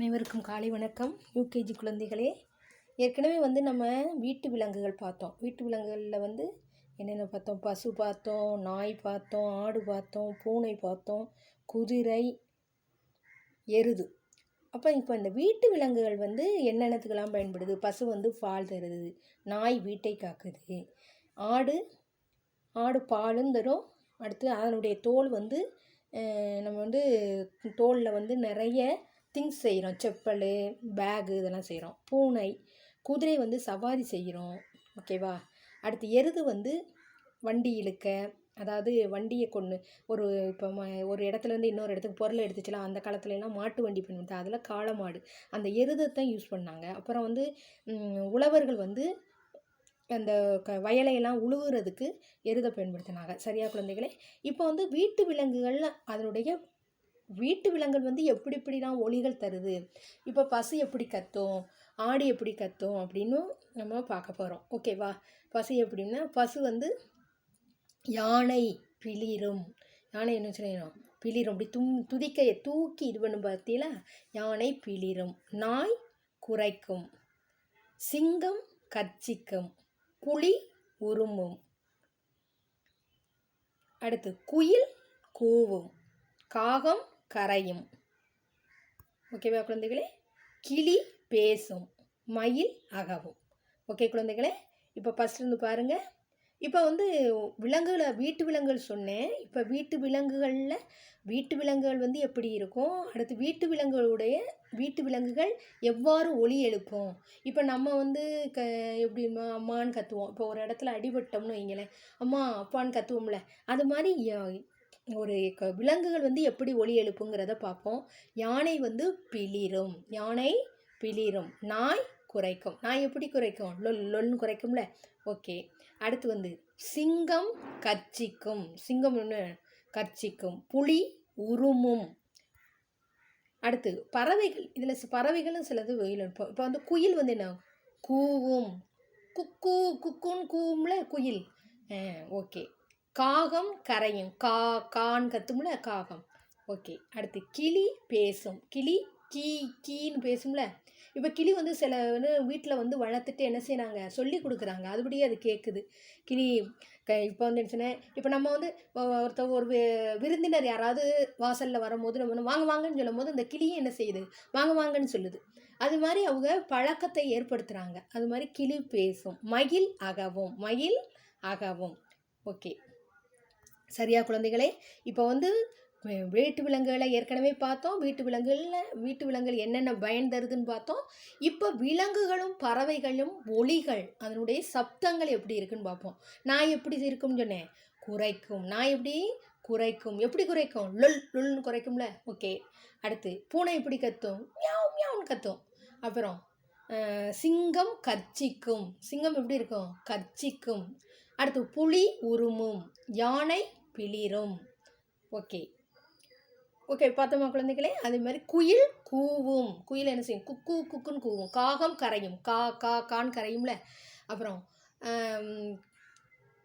அனைவருக்கும் காலை வணக்கம். யூகேஜி குழந்தைகளே, ஏற்கனவே நம்ம வீட்டு விலங்குகள் பார்த்தோம். வீட்டு விலங்குகளில் என்னென்ன பார்த்தோம்? பசு பார்த்தோம், நாய் பார்த்தோம், ஆடு பார்த்தோம், பூனை பார்த்தோம், குதிரை, எருது. இப்போ இந்த வீட்டு விலங்குகள் என்னென்னத்துக்கெல்லாம் பயன்படுது? பசு பால் தருது, நாய் வீட்டை காக்குது, ஆடு ஆடு பாலும் தரும். அடுத்து அதனுடைய தோல் நம்ம தோலில் நிறைய திங்ஸ் செய்கிறோம். செப்பல், பேகு இதெல்லாம் செய்கிறோம். பூனை, குதிரை சவாரி செய்கிறோம். ஓகேவா? அடுத்து எருது வண்டி இழுக்க, அதாவது வண்டியை கொண்டு இப்போ ஒரு இடத்துலேருந்து இன்னொரு இடத்துக்கு பொருளை எடுத்துச்சுலாம். அந்த காலத்துலலாம் மாட்டு வண்டி பண்ணிட்டு அதில் காளமாடு, அந்த எருதை தான் யூஸ் பண்ணாங்க. அப்புறம் உழவர்கள் அந்த வயலையெல்லாம் உழுவுறதுக்கு எருதை பயன்படுத்தினாங்க. சரியா குழந்தைகளே? இப்போ வீட்டு விலங்குகள், அதனுடைய வீட்டு விலங்குகள் எப்படி எப்படிலாம் ஒலிகள் தருது. இப்போ பசு எப்படி கத்தும், ஆடு எப்படி கத்தும் அப்படின்னு நம்ம பார்க்க போகிறோம். ஓகேவா? பசு எப்படின்னா, பசு யானை பிளிரும். யானை என்ன செய்யணும்? பிளிரும். அப்படி துதிக்கையை தூக்கி இது பண்ணும் பார்த்தீங்களா? யானை பிளிரும். நாய் குரைக்கும், சிங்கம் கர்ச்சிக்கும், புலி உருமும், அடுத்து குயில் கூவும், காகம் கரையும். ஓகேவா குழந்தைகளே? கிளி பேசும், மயில் அகவும். ஓகே குழந்தைகளே? இப்போ ஃபஸ்ட்டு பாருங்கள். இப்போ விலங்குகளை, வீட்டு விலங்குகள் சொன்னேன். இப்போ வீட்டு விலங்குகள் எப்படி இருக்கும், அடுத்து வீட்டு விலங்குகள் எவ்வாறு ஒலி எழுப்பும். இப்போ நம்ம எப்படி அம்மான்னு கத்துவோம். இப்போ ஒரு இடத்துல அடிபட்டோம்னு வைங்களேன், அம்மா அப்பான்னு கத்துவோம்ல. அது மாதிரி ஒரு விலங்குகள் எப்படி ஒலி எழுப்புங்கிறத பார்ப்போம். யானை பிளிரும், யானை பிளிரும். நாய் குரைக்கும், நாய் எப்படி குரைக்கும்? லொல்னு குரைக்கும்ல. ஓகே. அடுத்து சிங்கம் கர்ச்சிக்கும், சிங்கம் ஒன்று கர்ச்சிக்கும். புலி உருமும். அடுத்து பறவைகள், இதில் பறவைகளும் சிலது வெயில் எழுப்போம். இப்போ குயில் என்ன கூவும், குக்கு குக்குன்னு கூவும்ல குயில். ஓகே. காகம் கரையும், கான்னு கத்தும்ல காகம். ஓகே. அடுத்து கிளி பேசும், கிளி கீ கீன்னு பேசும்ல. இப்போ கிளி சில வீட்டில் வளர்த்துட்டு என்ன செய்கிறாங்க, சொல்லி கொடுக்குறாங்க. அதுபடியே அது கேட்குது கிளி. இப்போ என்னச்சுன்னா, இப்போ நம்ம ஒரு விருந்தினர் யாராவது வாசலில் வரும்போது நம்ம வாங்க வாங்கன்னு சொல்லும் போது அந்த கிளியும் என்ன செய்யுது, வாங்க வாங்கன்னு சொல்லுது. அது மாதிரி அவங்க பழக்கத்தை ஏற்படுத்துகிறாங்க. அது மாதிரி கிளி பேசும். மயில் அகவும், மயில் அகவும். ஓகே. சரியா குழந்தைகளே? இப்போ வீட்டு விலங்குகளை ஏற்கனவே பார்த்தோம். வீட்டு விலங்குகள் என்னென்ன பயன் தருதுன்னு பார்த்தோம். இப்போ விலங்குகளும் பறவைகளும் ஒலிகள், அதனுடைய சப்தங்கள் எப்படி இருக்குன்னு பார்ப்போம். நாய் எப்படி இருக்கும்னு சொன்னேன், குரைக்கும். நாய் எப்படி குரைக்கும், எப்படி குரைக்கும்? லொல்னு குரைக்கும்ல. ஓகே. அடுத்து பூனை எப்படி கத்தும்? மியாவ் மியாவ்னு கத்தும். அப்புறம் சிங்கம் கர்ச்சிக்கும், சிங்கம் எப்படி இருக்கும்? கர்ச்சிக்கும். அடுத்து புலி உருமும், யானை பிளிரும். ஓகே. ஓகே, பார்த்தோமா குழந்தைகளே? அதே மாதிரி குயில் கூவும், குயில் என்ன செய்யும்? குக்கு குக்குன்னு கூவும். காகம் கரையும், கான்னு கரையும்ல. அப்புறம்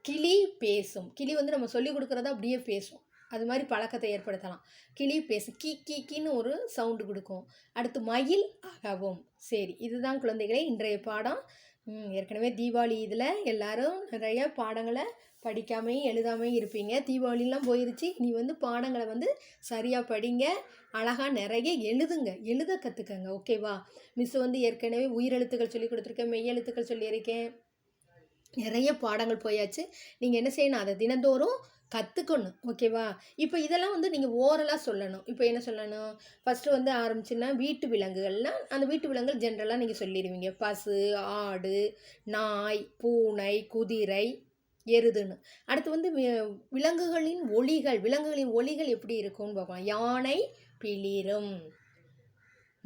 கிளி பேசும், கிளி நம்ம சொல்லிக் கொடுக்குறதா அப்படியே பேசும். அது மாதிரி பழக்கத்தை ஏற்படுத்தலாம். கிளி பேசும், கீன்னு ஒரு சவுண்டு கொடுக்கும். அடுத்து மயில் அகவும். சரி, இதுதான் குழந்தைகளே இன்றைய பாடம். ஏற்கனவே தீபாவளி இதில் எல்லோரும் நிறைய பாடங்களை படிக்காமையும் எழுதாமையும் இருப்பீங்க. தீபாவளிலாம் போயிடுச்சு. நீ பாடங்களை சரியாக படிங்க, அழகாக நிறைய எழுத கற்றுக்கங்க. ஓகேவா? மிஸ் ஏற்கனவே உயிரெழுத்துக்கள் சொல்லி கொடுத்துருக்கேன், மெய்யெழுத்துக்கள் சொல்லியிருக்கேன். நிறைய பாடங்கள் போயாச்சு. நீங்கள் என்ன செய்யணும், அதை தினந்தோறும் கற்றுக்கணும். ஓகேவா? இப்போ இதெல்லாம் நீங்கள் ஓரலாக சொல்லணும். இப்போ என்ன சொல்லணும், ஃபஸ்ட்டு ஆரம்பிச்சுன்னா வீட்டு விலங்குகள்னால் அந்த வீட்டு விலங்குகள் ஜென்ரலாக நீங்கள் சொல்லிடுவீங்க. பசு, ஆடு, நாய், பூனை, குதிரை, எருதுன்னு. அடுத்து விலங்குகளின் ஒலிகள் எப்படி இருக்கும்னு பார்க்கலாம். யானை பிளிரும்,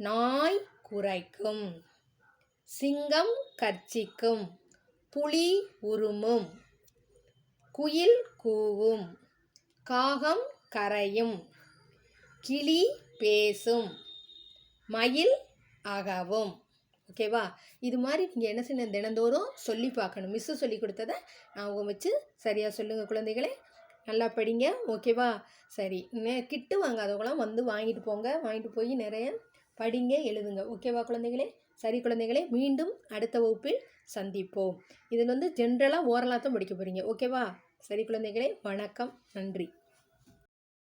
நாய் குரைக்கும், சிங்கம் கர்ச்சிக்கும், புலி உருமும், குயில் கூவும், காகம் கரையும், கிளி பேசும், மயில் அகவும். ஓகேவா? இது மாதிரி நீங்கள் என்ன செய்யணும், தினந்தோறும் சொல்லி பார்க்கணும். மிஸ்ஸு சொல்லி கொடுத்ததை ஞாபகம் வச்சு சரியாக சொல்லுங்கள் குழந்தைகளே. நல்லா படிங்க. ஓகேவா? சரி, கிட்டு வாங்காதவங்களாம் வாங்கிட்டு போங்க. வாங்கிட்டு போய் நிறைய படிங்க, எழுதுங்க. ஓகேவா குழந்தைகளே? சரி குழந்தைகளே, மீண்டும் அடுத்த வகுப்பில் சந்திப்போம். இதில் ஜென்ரலாக ஓரலாக தான் படிக்க போகிறீங்க. ஓகேவா? சரி குழந்தைகளே, வணக்கம், நன்றி.